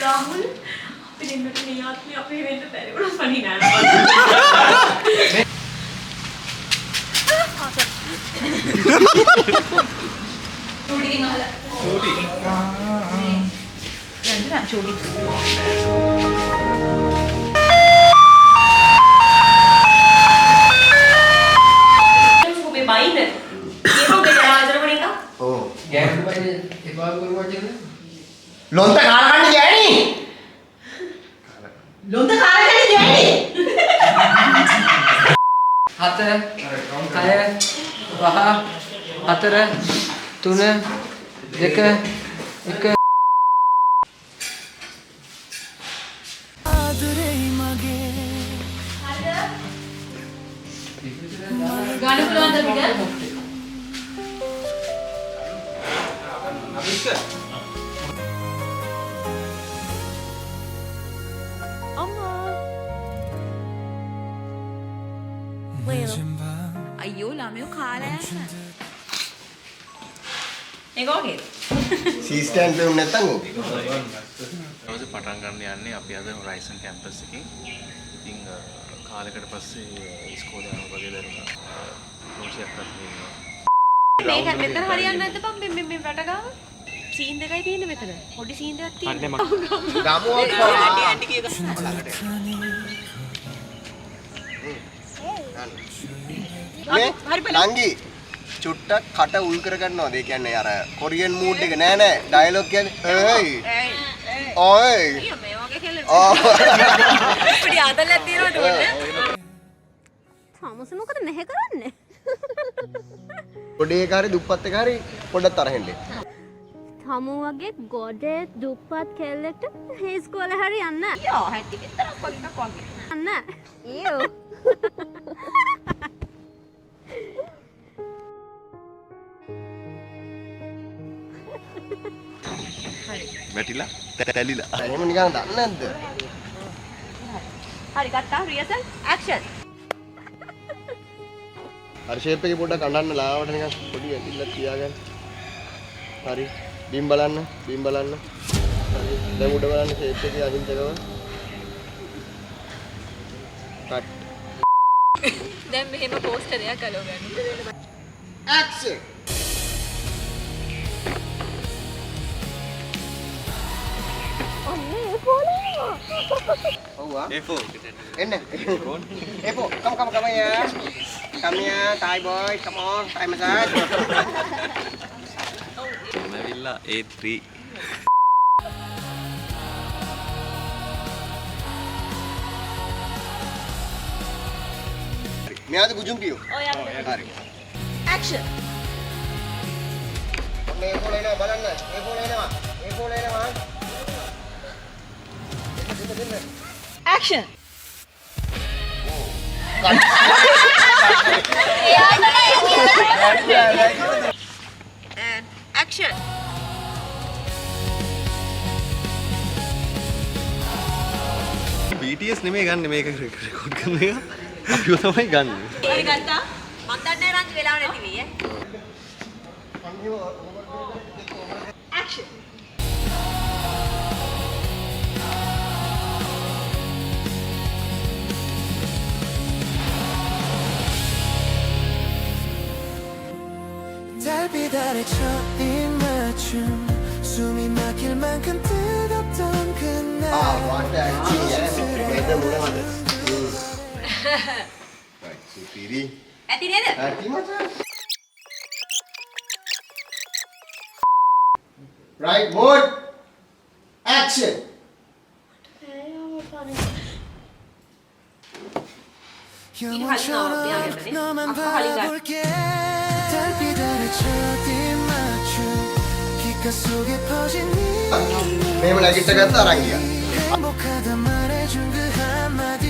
Rahul, අපි දෙන්නට මේ ආත්මේ අපේ වෙන්න බැරි වුණා funny නෑ. චූටිකින් අහලා. චූටි. යන්න චූටි. මේ බයිද? ඒක උගේ ආදර වුණ එක? ඔව්. ගෑනු බයිද එපා කරුවා කියන්නේ? ලොන්ත කාලා කන්නේ ගෑණි. ලොන්ත කාලා කන්නේ ගෑණි. 7 6 5 4 3 2 1 ගාන පුළුවන්ද අපිට? අයියෝ ළමයෝ කාලා යන්න. ඒක ඕකේ. සී ස්ටෑන්ඩ් පෙවුම් නැත්තම් ඕකේ. දවසේ පටන් ගන්න යන්නේ අපි අද හොරයිසන් කැම්පස් එකේ. ඉතින් කාලයකට පස්සේ ඉස්කෝලේ යනවා වගේ දැනුණා. ප්‍රොජෙක්ට් එකක් තියෙනවා. මේක මෙතන හරියන්නේ නැද්ද බං මේ වැටගාව? සීන් දෙකයි තියෙන්නේ මෙතන. පොඩි සීන් දෙකක් තියෙනවා. ගමුවක් ඇන්ටි කීයද? නංගි චුට්ටක් කට උල් කර ගන්නවද? ඒ කියන්නේ අර කොරියන් මූඩ් එක නෑ නෑ ඩයලොග් කියන්නේ ඔය් ඔය් මේ වගේ කෙල්ල පොඩි ආදලක් තියෙනවද උඩ? තාමස මොකද මෙහෙ කරන්නේ? පොඩි එක හරි දුප්පත් එක හරි පොඩ්ඩක් තරහෙන් දෙන්න. තමු වගේ ගොඩේ දුප්පත් කෙල්ලෙක්ට හේස්කෝලේ හරි යන්න. යා හැටි විතරක් වගේ එකක් වගේ. යන්න. ඊයෝ. වැටිලා තැලිලා. එහෙම නිකන් දන්නේ නැද්ද? හරි ගත්තා රියසල් ඇක්ෂන්. අර ෂේප් එකේ පොඩ්ඩක් අඬන්න ලාවට නිකන් පොඩි ඇටිල්ලක් තියාගන්න. හරි. බිම් බලන්න. හරි. දැන් උඩ බලන්න ෂේප් එකේ අහිංසකව. කට්. දැන් මෙහෙම පෝස්ටරයක් ගලව ගන්න. ඇක්ෂන්. ඔන්නේ පොළේ. ඔව් ආ. A4. එන්න. A4. Come here. Come here, Thai boy. Come on, Thai massage. මැවිල්ලා A3. මෙයාද ගුජුම් පියෝ. ඔය යන්න. හරි. ඇක්ෂන්. මේ A4 එනවා බලන්න. A4 එනවා. A4 එනවා. ඇක්ෂන්. and action. BTS නෙමෙයි ගන්න මේක රෙකෝඩ් කරන එක. අපිව තමයි ගන්න. හරි ගත්තා. මන් දන්නේ රංජ වෙලාව නැති වෙයි ඈ. action. 달빛 아래 첫인 맞춤 숨이 막힐 만큼 뜨겁던 그날 want acting better මොනවද? right සුපිරි. ඇති නේද? ඇති මචං. right mode action. 영원처럼 너만 바라볼게 달빛 아래 첫인 맞춤 빛깔 속에 퍼진 මේව නැගිට ගත්ත අරන් ගියා. 행복하다 말해준 그 한마디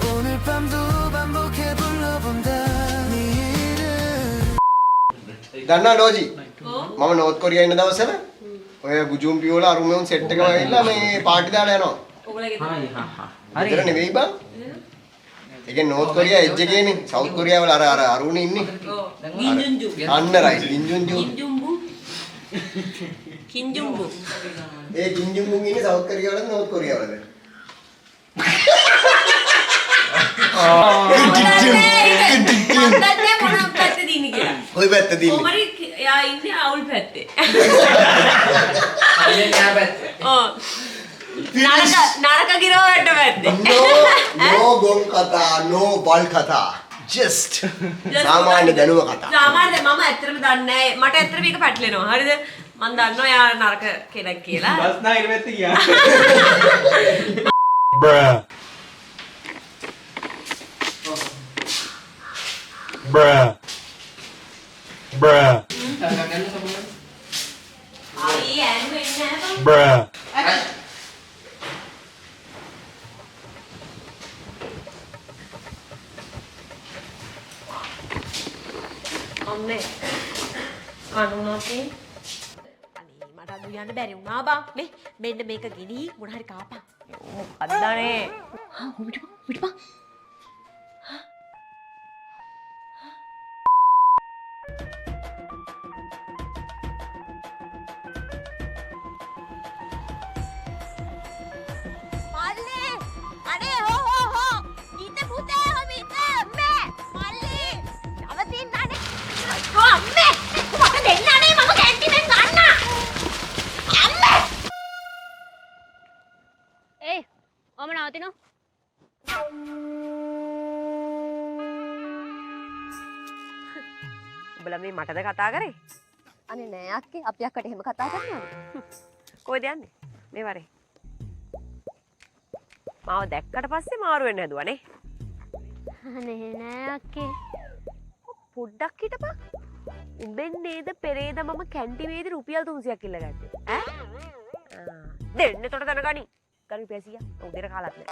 오늘 밤도 반복해 불러본다 네 이름 දන්නා ලෝජි මම නෝත් කොරියා ඉන්න දවස්වල ඔය ගුජුම් පියෝලා අරුමෙන් සෙට් එකම ඇවිල්ලා මේ පාටි දාලා යනවා. ඔයගොල්ලෝගේ හරි විතර නෙවෙයි බං. ඒ කියන්නේ නෝත් කොරියා එජ් එකේනේ සවුත් කොරියා වල අර අරුණේ ඉන්නේ. ඔව් ගින්ජුන්ජු අන්න රයිට් ගින්ජුන්ජු. ගින්ජුම්බු කින්ජුම්බු. ඒ කින්ජුම්බුන් ඉන්නේ සවුත් කොරියාවලද නෝර්ත් කොරියාවලද? මන්දන්නේ මොන පැත්තේ දින්නේ කියලා. කොයි පැත්තේ දින්නේ? කොමරි එයා ඉන්නේ අවුල් පැත්තේ. අයියෙන් යා පැත්තේ. ඔව්. නරක ගිරවට පැත්තේ. no ගොන් කතා no බල් කතා just සාමාන්‍ය දැනුම කතා. සාමාන්‍ය මම ඇත්තටම දන්නේ නැහැ. මට ඇත්තටම මේක පැටලෙනවා. හරිද? මම දන්නවා එයා නරක කෙනෙක් කියලා. බස් නායක පැත්තේ ගියා. Bruh. Bruh. Bruh. ආයි ඇනු එන්නේ නැහැ බං. Bruh. අම්මේ අනුනාපේ අනේ මට අද යන්න බැරි වුණා බං මේ මෙන්න මේක ගිනි මොන හරි කාපන් ඕ අද්දානේ හා පිටපන් මල්ලි අනේ හෝ ඉන්න පුතේ හොමිට අම්මේ මල්ලි නවතින්න අනේ අයියෝ අම්මේ මට දෙන්න අනේ මම කැන්ටිනෙන් ගන්න අම්මේ ඒ ඔම නවතිනෝ උඹලා මේ මටද කතා කරේ අනේ නෑ අක්කේ අපි අක්කට එහෙම කතා කරනවද කොහෙද යන්නේ මේ වරේ මාව දැක්කට පස්සේ මාරු වෙන්න හැදුවානේ අනේ නෑ අක්කේ පොඩ්ඩක් හිටපන් උඹෙන් නේද පෙරේද මම කැන්ටිනේදී රුපියල් 300ක් ඉල්ලගත්තේ ඈ දෙන්න තොට දනගනි ගනි පැසිය උදේට කාලත් නෑ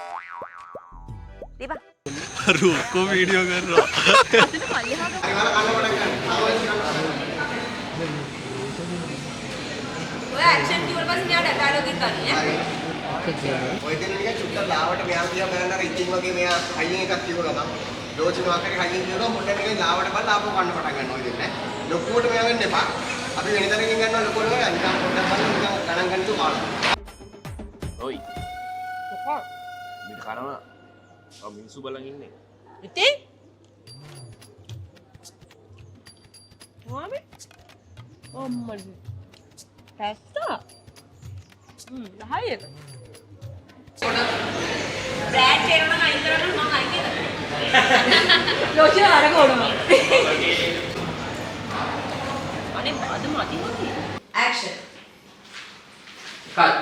දීපන් අර ඔක්කොම වීඩියෝ කරනවා ඔය ඇක්ෂන් කිව්වට පස්සේ මෙයාට ඩයලොග් එක ගන්න ඈ ඔය දෙන නිකන් චුට්ටක් ලාවට මෙයා දිහා බලන්න අර ඉතින් වගේ මෙයා හයියෙන් එකක් කිව්වා ගමන් ලෝචන වාකරේ හයියෙන් කියනවා මුඩ නිකන් ලාවට බලලා ආපහු කන්න පටන් ගන්නවා ඔය දෙන්නේ ලොකුවට මෙයා වෙන්න එපා අපි වෙනතරකින් ගන්නවා ලොකුවට නිකන් පොඩ්ඩක් බලලා නිකන් ගණන් ගන්න තු කාලා ඔයි මිට කරනවා මිනිස්සු බලන් ඉන්නේ ඉතින් මොහොමේ අම්මඩි පැස්සා හයියක බ්‍රෑඩ් තේරෙනවා නම් අයින් කරන්න මම අයින් කරනවා ලෝචි අරක ඕනම අනේ අද මදි ඇක්ෂන් කට්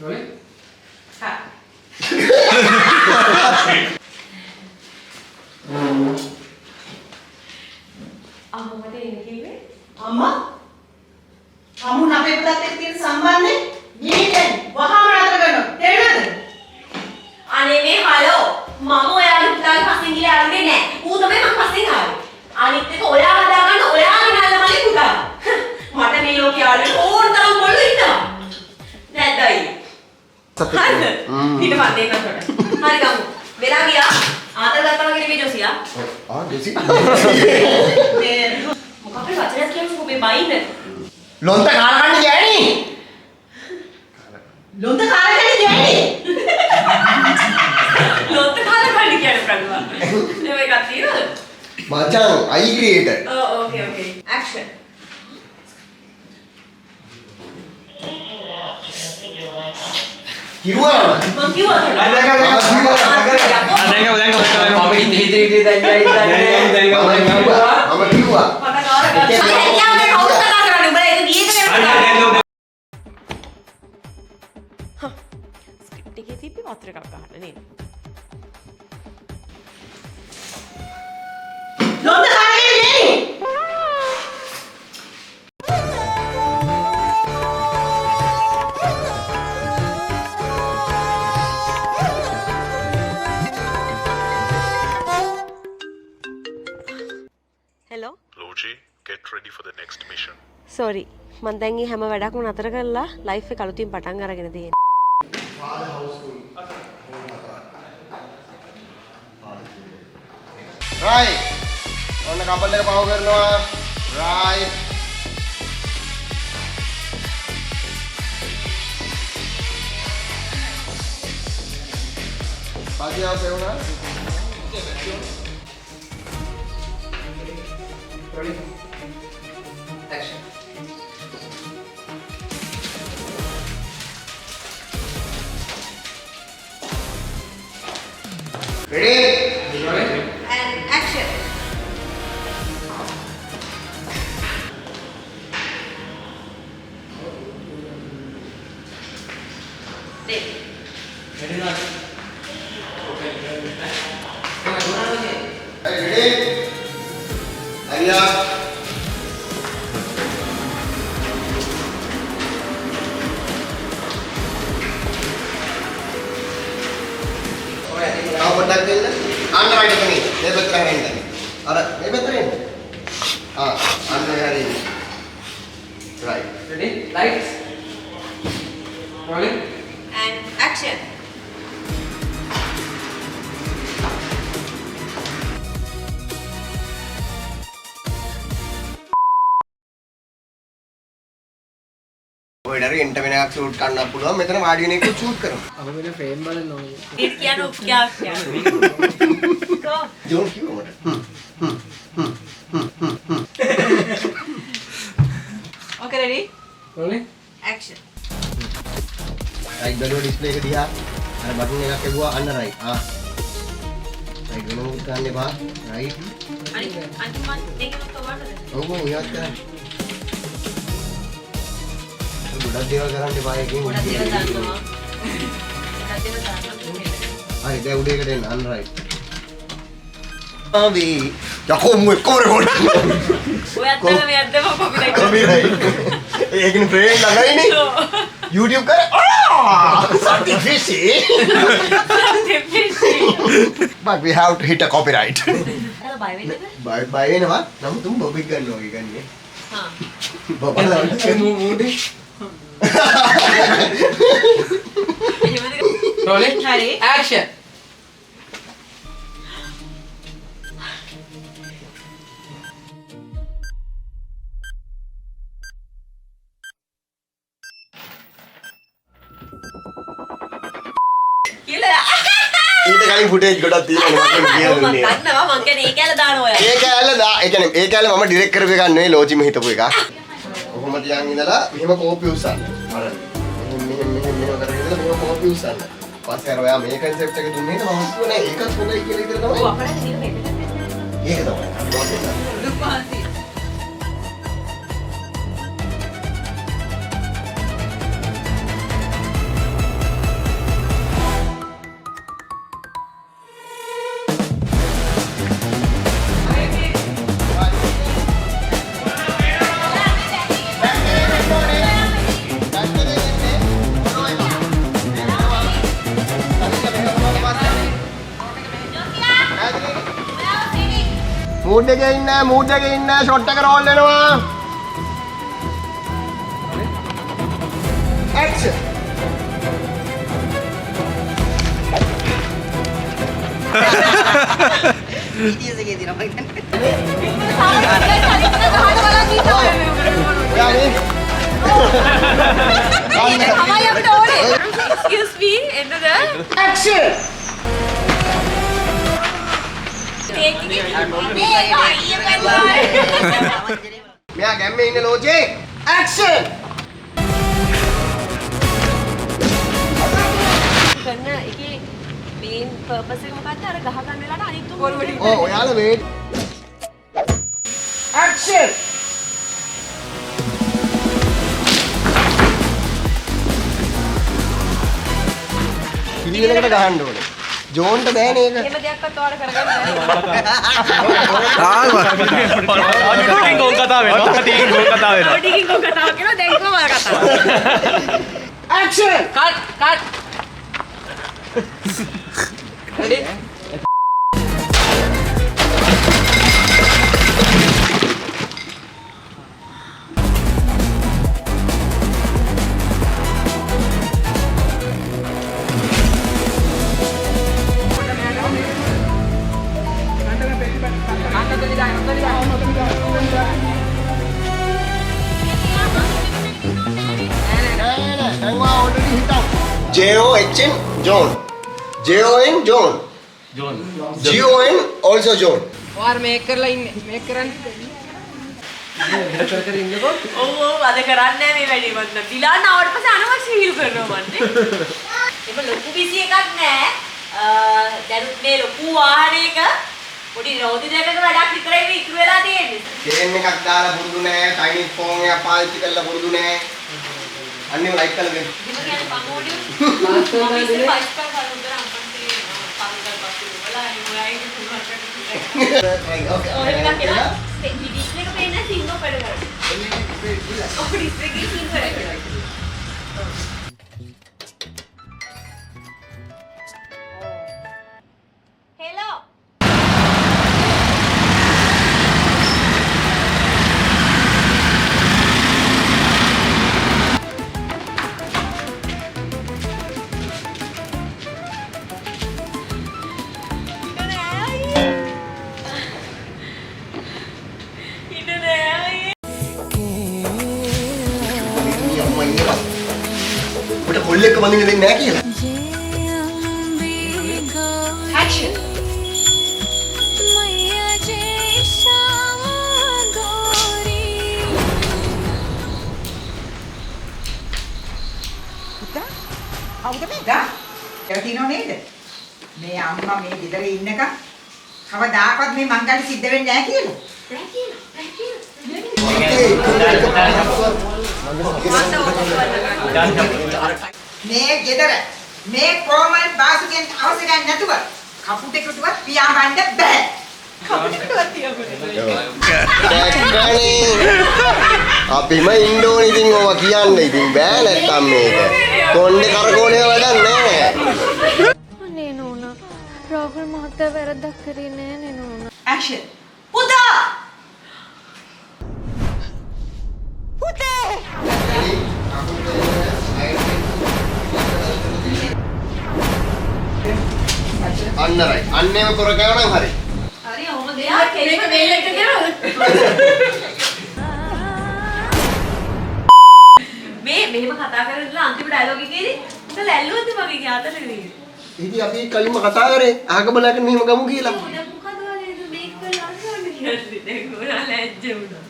රෝලින් හා අම්මට එන්න කිව්වේ අම්මා අමුණ අපේ පුතත් එක්ක තියෙන සම්බන්ධය නීතෙන් වහාම නතර කරනවා තේරෙනවද අනේ මේ හලෝ මම ඔයාගේ පුතාගේ පස්සෙන් ගිහලා අල්ලන්නේ නැහැ ඌ තමයි මම පස්සෙන් ආවේ අනිත් එක ඔයා හදාගන්න ඔයාගේ නල්ල මලේ පුතා මට මේ ලෝකේ ආවේ ඕන තරම් මොළු ඉන්නවා නැද්ද අයියේ හරිද ඊට පස්සේ දෙන්නට හරි ගමු වෙලා ගියා ආතල් ගත්තා වගේ නෙමෙයි ජොසියා ජොසි මේ මොකක්ද වචනයක් කියන්නේ මේ බයින්න ලොන්ත කාලා කන්නේ ගෑණි ලොන්ද කාලේ කියන්නේ ලොත් කාලා කන්නේ කියන්නේ ප්‍රගුවා ඒ එකක් තියෙනවද මචං අයි ක්‍රියේටර් ඕකේ ඇක්ෂන් කිරුවා මම කිව්වා මම හිතේ දැන් මම කිව්වා මට කාලා ගත්තා හැකියාවේ කවුද කතා කරන්නේ උඹලා ඒක ගියේද කියලා ස්ක්‍රිප්ට් එකේ තිබ්බේ වතුර එකක් ගන්න නේද ලොන්ද කාලේ කියන්නේ hello Luigi, get ready for the next mission. Sorry මම දැන් මේ හැම වැඩක්ම නතර කරලා ලයිෆ් එක අලුතින් පටන් අරගෙන තියෙනවා රයි ඔන්න කපල් එක පව කරනවා Right. Pagi apa yang mana? Rolling. Action. Ready? Rolling. And action. Ready? Alia. Kau bedak ni, anda ada ni, dia betul hari ni. Ada, dia betul ni. Anda hari ni. Right. Ready? Lights. Rolling. And action. ඔය ඩරි එන්ටර්ටේනර් shoot කරන්න පුළුවන් මෙතන වාඩි වෙන එක shoot කරමු අපි මෙතන ෆ්‍රේම් බලන්න ඕනේ. It can क्या क्या. Go. ජෝන් කිව්ව මට Okay, ready? Rolling. Action. Right බැලුවා ඩිස්ප්ලේ එක දිහා අර බටන් එකක් ලැබුවා අන්න රයිට් රයිට් වෙනම ගන්න එපා රයිට් අනිත් මන් දෙකම කවර්ද? ඔව් ඉවත් කරන්න ගොඩක් දේවල් කරන්න එපා එකකින් ගොඩක් දේවල් දානවා. හරි දැන් උඩ එකට එන්න අන්න රයිට් ආවි යකෝ මු එක්කම රෙකෝඩ් ඔයත් තමයි මෙයත් දෙම කොපිරයිට්. කොපිරයිට් ඒකනේ ෆ්‍රේම් ළඟයිනේ YouTube කර certificate but we have to hit a copyright අර බය වෙන්නද? බය වෙනවා නමුත් තුන් බොබික් ගන්න ඕනේ ගන්නේ හා. බබලා මූඩේ. එහෙමද? Rolling. හරි. Action. කියලා. ඊට කලින් ෆුටේජ් ගොඩක් තියෙනවා මම ඔව් කියලා මම දුන්නේ දන්නවා මං කියන්නේ ඒක ඇල දානවා ඔයා. ඒ කැලේ ඒ කියන්නේ ඒ කැලේ මම ඩිරෙක්ට් කරපු එක නෙවෙයි ලෝචිම හිටපු එක කොහොම තියන් ඉඳලා මෙහෙම කෝපි උස්සන්න අර මෙහෙම කරගෙන ඉඳලා මෙහෙම කෝපි උස්සන්න පස්සේ අර ඔයා මේ කන්සෙප්ට් එක දුන්නේ නේද මම හිතුවා නෑ ඒකත් හොඳයි කියලා ඉතින් ඔව් තමයි අපරාධ නේද මේක? ඒක තමයි දුප්පහසි. මූඩ් එකේ ඉන්න ෂොට් එක රෝල් වෙනවා ඇක්ෂන් තමයි අපිට ඕනේ. Excuse me එන්නද? ඇක්ෂන් මෙයා ගැම්මේ ඉන්න ලෝජේ ඇක්ෂන් කරන එකේ මේන් පර්පස් එක මොකද්ද? අර ගහ ගන්න වෙලාවට අනිත් උන් බොරුවට ඕ ඔයාලා වේට් ඇක්ෂන් පිළිවෙලකට ගහන්න ඕනේ ජෝන්ට බෑනේ ඒක එහෙම දෙයක්වත් ඔයාලා කරගන්න බැහැ. ටිකින් ගෝල් කතා වෙනවා. ටිකින් ගෝල් කතා වෙනවා. ටිකින් කො කතාව කරනවා දැන් කොහොමද කතාව? Action Cut. Cut. Ready? J-O-H-N, John. J-O-N, John. G-O-N, also John. වාර මේක කරලා ඉන්නේ. මේක කරන්න. කර ඉන්නකො. ඔව් අද කරන්නේ මේ වැඩේ මන්ද. දිලාන්න ආවට පස්සේ අනවශ්‍ය හිල් කරනවා මන්නේ. ඒක ලොකු බිසි එකක් නෑ. දැනුත් මේ ලොකු වාහනයක පොඩි රෝදි දෙකක වැඩක් විතරයි මේ ඉතුරු වෙලා තියෙන්නේ. චේන් එකක් දාලා පුරුදු නෑ, චයිනීස් ෆෝන් එකක් පාවිච්චි කරලා පුරුදු නෑ. අන්නේ ලයික් කරලා දෙන්න. ඉතින් කියන්නේ පමෝඩිය. මම ඉතින් පයිස් කර කරුන්දර අම්පන්ටි පංගල් පස්සේ වල අනිවාර්යයෙන් තුනකට ඔය එකක් කියලා ඩිස්ප්ලේ එක පේන්නේ සිංහ පෙර කරලා. ඔය ඩිස්ප්ලේ එකේ සිංහ පෙර කරලා. හෙලෝ ඔබට කොල්ලෙක්ව වඳින්න දෙන්නේ නෑ කියලා. Action. පුතා කවුද මේ ගා? ඒක තියනව නේද? මේ අම්මා මේ ගෙදර ඉන්නක කවදාකවත් මේ මංගල්‍ය සිද්ධ වෙන්නේ නැහැ කියලා. මේ ගෙදර මේ කොමල් බාසුගෙන් අවසරයක් නැතුව කපුටෙකුටවත් පියාඹන්න බෑ. කපුටෙකුටවත් අපිම ඉන්න ඕනේ ඉතින් ඔවා කියන්න ඉතින් බෑ නැත්තම් මේක. කොණ්ඩේ කරකෝණේ වැඩක් නෑ. අනේ නෝනා රාහුල් මහත්තයා වැරද්දක් කරේ නෑ නේ නෝනා. ඇක්ෂන්. පුතා අන්න රයි. අන්නේම කරකවනම් හරි. හරි ඔහොම දෙයක් කෙනෙක් මේල් එකට කරනවද? මේ මෙහෙම කතා කරලා ඉඳලා අන්තිම ඩයලොග් එකේදී උඹ ඇල්ලුවද මගේ ඥාතල නේ. ඉතින් අපි කලින්ම කතා කරේ අහක බලන්න මෙහෙම ගමු කියලා. දැන් මොකද වලේද මේක කරලා අරගන්නේ කියන්නේ දැන් ඔයාලා ලැජ්ජ වුණා.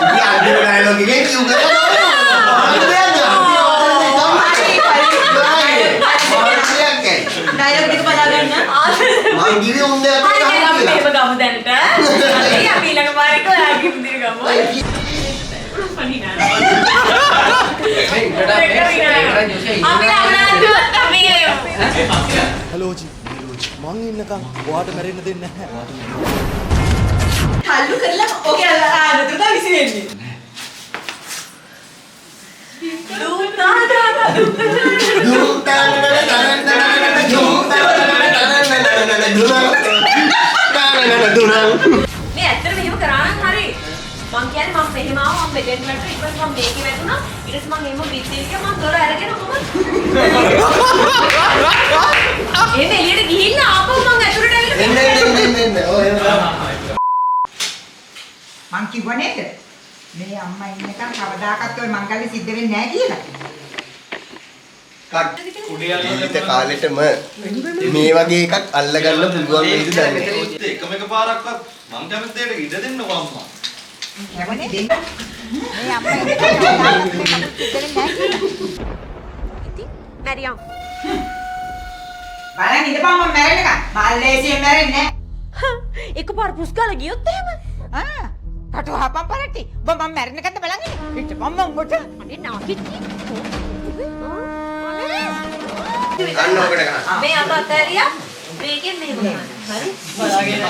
ඉතින් අන්තිම ඩයලොග් එකේ කිව්වද? ඩයලොග් එක බලා ගන්න. මං කිව්වේ උන්ද හරි අපිට දැන් අපි කියලා. මේව ගමු දැනට. හරි අපි ඊළඟ පාරේට ඔයාගේ මුදිර ගමු. පණිනා. අපි අවුනාදුවත් අපි හලෝජි මං ඉන්නකම් ඔයාට මැරෙන්න දෙන්නේ නැහැ. තල්ලු කරලා ඔගේ ආනතුරුද විසි වෙන්නේ. මේ ඇත්තට මෙහෙම කරා නම් හරි. මං කියන්නේ මම මෙහෙම ආවා මම මෙතෙන් වැටුණා ඊට පස්සේ මම මේකේ වැටුණා ඊට පස්සේ මම එහෙම බිත්තියට ගියා මම දොර අරගෙන කොහොමද එහෙම එළියට ගිහිල්ලා ආපහු මං ඇතුළට ඇවිල්ලා මං කිව්ව නේද? මේ අම්මා ඉන්නකම් කවදාකවත් ඔය මංගල්‍ය සිද්ධ වෙන්නේ නැහැ කියලා. ජීවිත කාලෙටම මේ වගේ එකක් අල්ලගන්න පුළුවන් වේද දන්නේ. එකම එක පාරක්වත් මං කැමති දෙයට ඉඩ දෙන්නකෝ අම්මා. හැමනේ දෙන්න. මේ අම්මා ඉන්නකම් කවදාකවත් මේ මංගල්‍ය සිද්ධ වෙන්නේ නැහැ කියලා. ඉතින් මැරියම් බලන්න ඉඳපන් මම මැරෙන්නකම්. මල්ලේසියෙන් මැරෙන්නේ නැහැ. එකපාර පුස්කාල ගියොත් එහෙම කටු හපන් පරට්ටි. ඔබ මම මැරෙන්නකම්ද බලන්නේ? හිටපන් මම උඹට. අනේ නාකිච්චි අන්න ඔකට ගන්න. මේ අත අතහැරියා මේකෙන් මෙහෙම ගන්න හරි බලාගෙන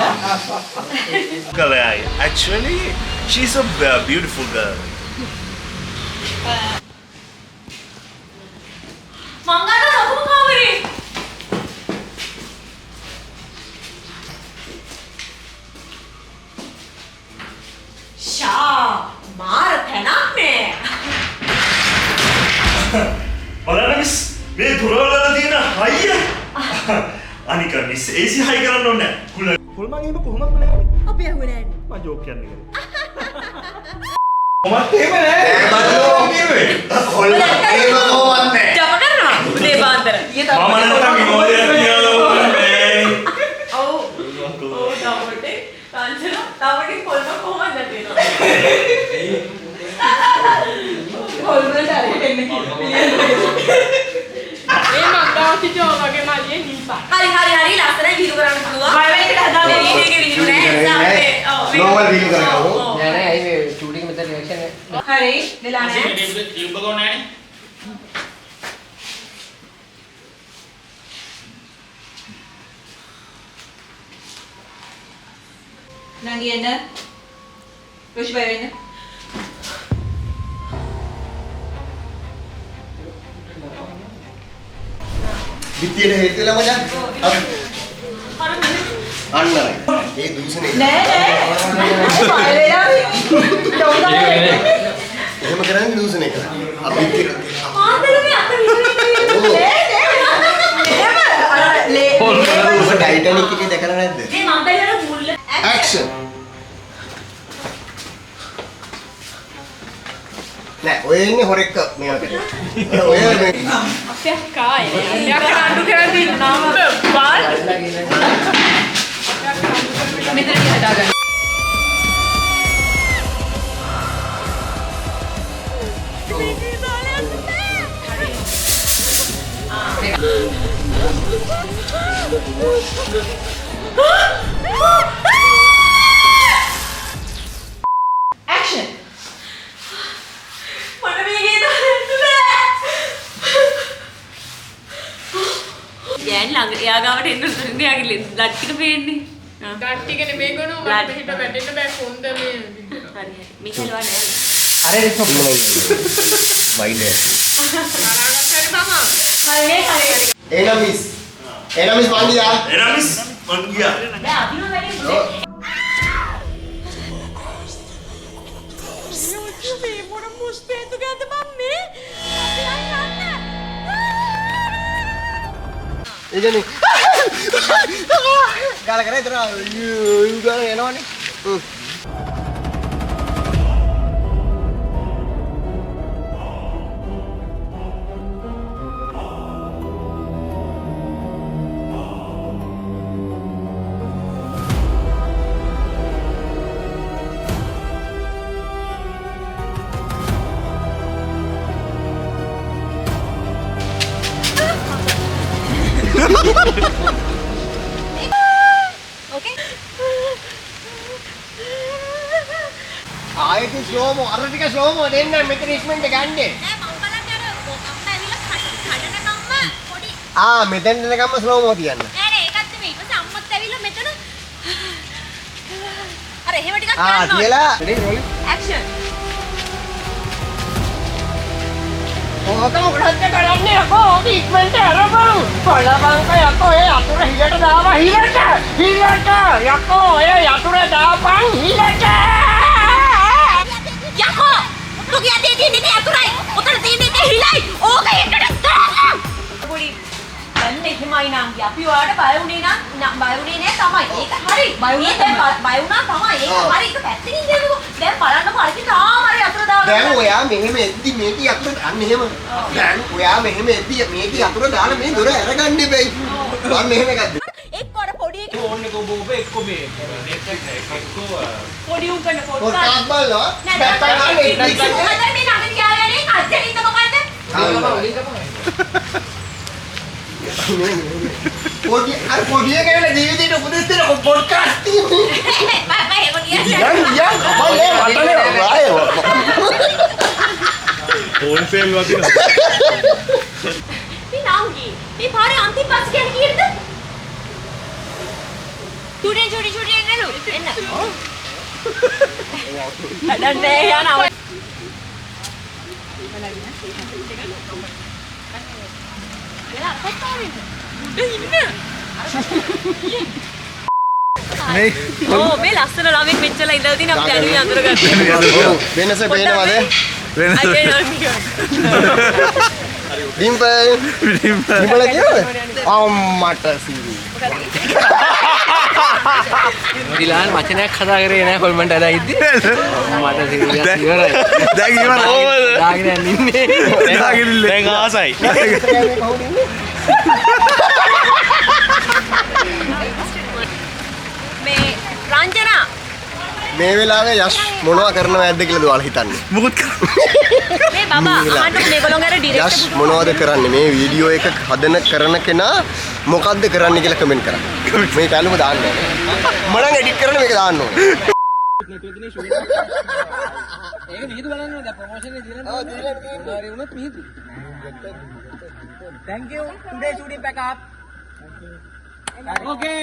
Kalai, actually, she's a beautiful girl. මංගල ලොකුම කාමරේ ෂා මාර තැනක් නේ බලන්න මිස් මේ දුරවල තියෙන හයිය. අනික මිස් AC හයි කරන්න ඕනේ නැහැ. කුල මං එහෙම කොහොමද බලන්නේ? අපි ඇහුවේ නෑනේ මම ජෝක් කියන්නේ. කොහොමද එහෙම නෑ. බලන්න කිව්වේ? ඒක කොහොමද නැහැ. ජප කරනවා උදේ පාන්දර. මම නැත්තම් විනෝදයක් කියලා ඕනේ. ඔව් තාමටේ කාංචන තාමටේ කොල්ම කොහොමද නැතිනවා. කොල්මට හරි එන්නේ. මේ මන්දාවති ජෝගගේ මල්ලියේ නිල්පා. හරි ලස්සනයි විහිළු කරන්න පුළුවන්. බය වෙන එකට හදාගන්න. මේ වීඩියෝ එකේ විහිළු නෑ. නෝවල් වීඩියෝ කරගමු. නෑ නෑ අයි මේ ෂූටින් මෙතන රියැක්ෂන් හරි වෙලා නෑ. නංගි එන්න. රුෂි බය වෙන්න. විත්තියට හේතු වෙලා මචං. අන්නයි. ඒ දූෂණේ. නෑ බය වෙලා එහෙම කරන්නේ දූෂණේ කරන්නේ. අපි විත්තියට. ආන්දරේ අත විහිළු ඔබ ටයිටැනික් එකේ දැකලා නැද්ද? මේ මම බැලුවා මුල්ල ඇක්ෂන්. නෑ ඔය ඉන්නේ හොරෙක්ක මේවා කරේ. ඔය මේ අපේ අක්කා එන්නේ. අක්කා අඬු කරන් දින්නාම බාල්. මෙතන හදාගන්න. ඇක්ෂන්. මට මේකේ දාන්න බෑ. යෑන් ළඟ එයා ගාවට එන්න උතුරින් එයාගේ ලට් ටික පේන්නේ. ගට්ටිකනේ මේ ගොනෝ මට හිත වැටෙන්න බෑ කොන්ද මේ හරි. මිෂල්වා නෑ. අර ඒක වයිඩ්. හරි මාමා. හරි. එනම් මිස්. එනම් මිස් මං ගියා. එනම් මිස් මං ගියා. දැන් අදින වැඩේ මුලේ. මේ මොන මුස්පේතු ගඳ මම්මේ. එදෙනි. ගාල කරේ ඉතන යු ගාන එනවනේ. Okay. ආයෙත් ස්ලෝමෝ අර ටික ස්ලෝමෝ දෙන්න මෙතන ඉස්මෙන්ට ගන්නේ. නෑ මම බලන්නේ අර අම්මා ඇවිල්ලා කඩනකම්ම පොඩි මෙතෙන් දෙනකම්ම ස්ලෝමෝ තියන්න. නෑ ඒකත් නෙමෙයි. ඊපස්සේ අම්මත් ඇවිල්ලා මෙතන අර එහෙම ටිකක් කරන්න ඕනේ. තියලා. ඇක්ෂන්. ඕක මොකටද කරන්නේ අකෝ ඕක ඉක්මනට අරපන් පළබංක යකෝ ඒ යතුරු හිලට දාවා හිලට යකෝ ඒ යතුරු දාපන් හිලට යකෝ ඔතන තියෙන්නේ අතුරයි. ඔතන තියෙන්නේ හිලයි. ඕක එකට දාන්න. පොඩි දැන් එහෙමයි නංගි. අපි ඔයාලට බය වුණේ නම් බය වුණේ නෑ තමයි. ඒක හරි. බය වුණා තමයි. ඒක හරි. ඒක පැත්තකින් දෙන්නකෝ. දැන් බලන්නකෝ අර තාම අර අතුර දාලා. දැන් ඔයා මෙහෙම එද්දි මේක යතුරු දාන්න එහෙම. දැන් ඔයා මෙහෙම එද්දි මේක යතුරු දාලා මේ දොර අරගන්න බෑයි. මම මෙහෙම එකක්ද? එක්ක අර පොඩි එක ඕන්නේ කොබෝබ එක්ක මේ නෙට් එක එක්ක පොඩි උන් කරන පොඩ්කාස්ට් පොඩ්කාස්ට් බලනවා. නෑ බැට් ගන්න දැන් ඉන්නේ. මේ ළඟට ගියානේ කච්චෙන් ඉන්න මොකද්ද? පොඩි අර පොඩි එකේ ජීවිතේට උපදෙස් දෙන පොඩ්කාස්ට් තියෙන්නේ. බය ඒක නියම යන් අපලේ වටනේ ආයේ. හෝල්සේල් වගේ. මේ නංගි මේ පාරේ අන්තිම බස් කියන්නේ කීයද? චුටි එන්නලු එන්න. අඩන්නේ යනවා. මේ ලස්සන ළමෙක් මෙච්චර ඉඳලා තියෙන අපි දැනුයි අඳුර ගන්න. වෙනස පේනවද? වෙනස. ඩිම්පල් කියවද? අම්මට සිරි. දිලාන් වචනයක් කතා කරේ නෑ කොල්මන්ට අද ඉද්දි මට සිරියස් ඉවරයි දැන් ඉවරයි දාගෙන ඉන්නේ දැන් ආසයි මේ රංජනා මේ වෙලාවේ යෂ් මොනවා කරනවද කියලා දුවලා හිතන්නේ. මොකද මේ බබා අහන්න මේගොල්ලෝ අර ඩිරෙක්ටර් යෂ් මොනවද කරන්නේ මේ වීඩියෝ එක හදන කරන කෙනා මොකද්ද කරන්නේ කියලා කමෙන්ට් කරන්න. මේ කැලුම දාන්න ඕනේ. මම නම් එඩිට් කරන්න මේක දාන්න ඕනේ. ඒක මිහිදු බලන්න ඕනේ ප්‍රොමෝෂන් එක දීලා ඔව් දීලා තියෙනවා හරි වුණොත් Mihindu thank you today shooting pack up okay